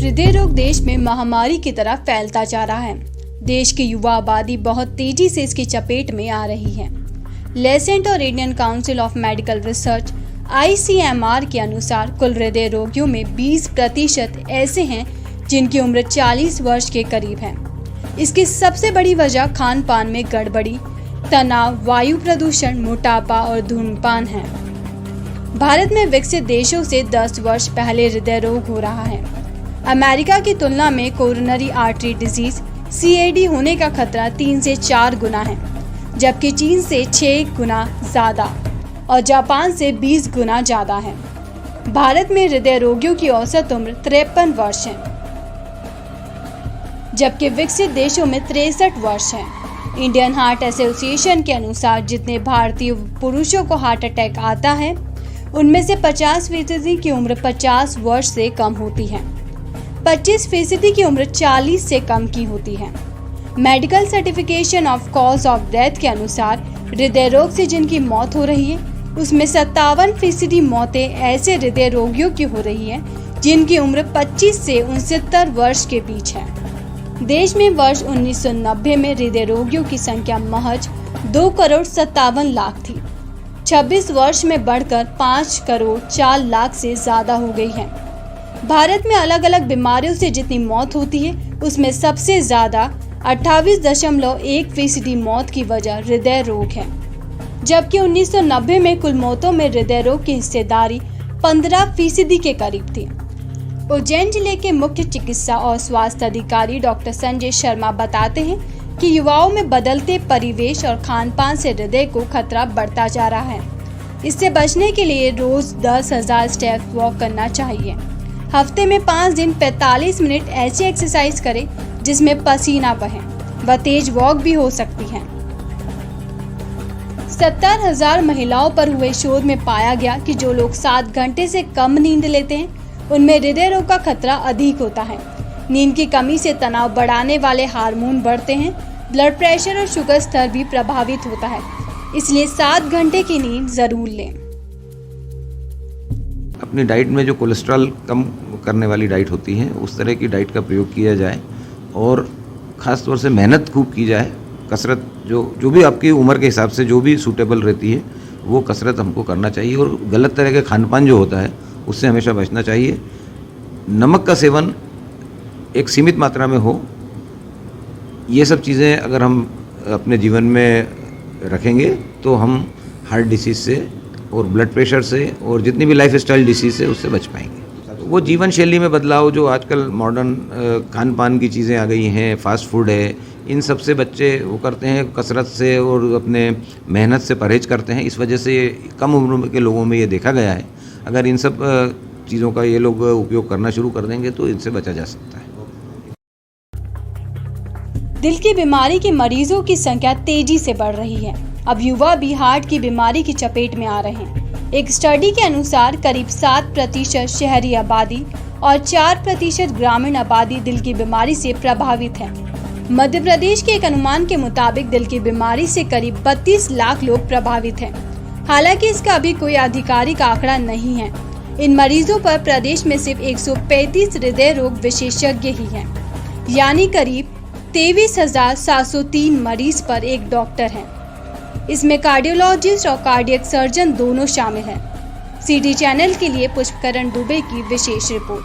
हृदय रोग देश में महामारी की तरह फैलता जा रहा है। देश की युवा आबादी बहुत तेजी से इसकी चपेट में आ रही है। लेसेंट और Indian council of medical research ICMR के अनुसार कुल हृदय रोगियों में 20% ऐसे हैं जिनकी उम्र 40 वर्ष के करीब है। इसकी सबसे बड़ी वजह खान पान में गड़बड़ी, तनाव, वायु प्रदूषण, मोटापा और धूम्रपान है। भारत में विकसित देशों से 10 वर्ष पहले हृदय रोग हो रहा है। अमेरिका की तुलना में कोरोनरी आर्टरी डिजीज CAD होने का खतरा 3 से 4 गुना है, जबकि चीन से 6 गुना ज्यादा और जापान से 20 गुना ज्यादा है। भारत में हृदय रोगियों की औसत उम्र 53 वर्ष है, जबकि विकसित देशों में 63 वर्ष है। इंडियन हार्ट एसोसिएशन के अनुसार जितने भारतीय पुरुषों को हार्ट अटैक आता है, उनमें से 50% की उम्र 50 वर्ष से कम होती है। 25% की उम्र 40 से कम की होती है। Medical certification of cause of death के अनुसार हृदय रोग से जिनकी मौत हो रही है, उसमें 57% मौतें ऐसे हृदय रोगियों की हो रही है जिनकी उम्र 25 से 69 वर्ष के बीच है। देश में वर्ष 1990 में हृदय रोगियों की संख्या महज 2,57,00,000 थी। 26 वर्ष में बढ़कर 5,04,00,000 से ज्यादा हो गई है। भारत में अलग अलग बीमारियों से जितनी मौत होती है, उसमें सबसे ज्यादा 28.1% मौत की वजह हृदय रोग है, जबकि 1990 में कुल मौतों में हृदय रोग की हिस्सेदारी 15% के करीब थी। उज्जैन जिले के मुख्य चिकित्सा और स्वास्थ्य अधिकारी डॉक्टर संजय शर्मा बताते हैं कि युवाओं में बदलते परिवेश और खान-पान से हृदय को खतरा बढ़ता जा रहा है। इससे बचने के लिए रोज 10,000 स्टेप वॉक करना चाहिए। हफ्ते में 5 दिन 45 मिनट ऐसी एक्सरसाइज करें जिसमें पसीना बहे। व तेज वॉक भी हो सकती है। 70,000 महिलाओं पर हुए शोध में पाया गया कि जो लोग 7 घंटे से कम नींद लेते हैं, उनमें हृदय रोग का खतरा अधिक होता है। नींद की कमी से तनाव बढ़ाने वाले हार्मोन बढ़ते हैं, ब्लड प्रेशर और शुगर स्तर भी प्रभावित होता है। इसलिए 7 घंटे की नींद जरूर लें। अपनी डाइट में जो कोलेस्ट्रॉल कम करने वाली डाइट होती है, उस तरह की डाइट का प्रयोग किया जाए और ख़ास तौर से मेहनत खूब की जाए। कसरत जो भी आपकी उम्र के हिसाब से जो भी सूटेबल रहती है, वो कसरत हमको करना चाहिए। और गलत तरह के खान पान जो होता है, उससे हमेशा बचना चाहिए। नमक का सेवन एक सीमित मात्रा में हो। ये सब चीज़ें अगर हम अपने जीवन में रखेंगे तो हम हार्ट डिसीज़ से और ब्लड प्रेशर से और जितनी भी लाइफ स्टाइल डिसीज़ से उससे बच पाएंगे। वो जीवन शैली में बदलाव जो आजकल मॉडर्न खान पान की चीज़ें आ गई हैं, फास्ट फूड है, इन सब से बच्चे वो करते हैं, कसरत से और अपने मेहनत से परहेज करते हैं। इस वजह से कम उम्र के लोगों में ये देखा गया है। अगर इन सब चीज़ों का ये लोग उपयोग करना शुरू कर देंगे तो इनसे बचा जा सकता है। दिल की बीमारी के मरीजों की संख्या तेजी से बढ़ रही है। अब युवा भी हार्ट की बीमारी की चपेट में आ रहे हैं। एक स्टडी के अनुसार करीब 7% शहरी आबादी और 4% ग्रामीण आबादी दिल की बीमारी से प्रभावित है। मध्य प्रदेश के एक अनुमान के मुताबिक दिल की बीमारी से करीब 32 लाख लोग प्रभावित हैं। हालांकि इसका अभी कोई आधिकारिक आंकड़ा नहीं है। इन मरीजों पर प्रदेश में सिर्फ 135 हृदय रोग विशेषज्ञ ही हैं, यानी करीब 23,703 मरीज पर एक डॉक्टर है। इसमें कार्डियोलॉजिस्ट और कार्डियक सर्जन दोनों शामिल हैं। सिटी चैनल के लिए पुष्पकरण दुबे की विशेष रिपोर्ट।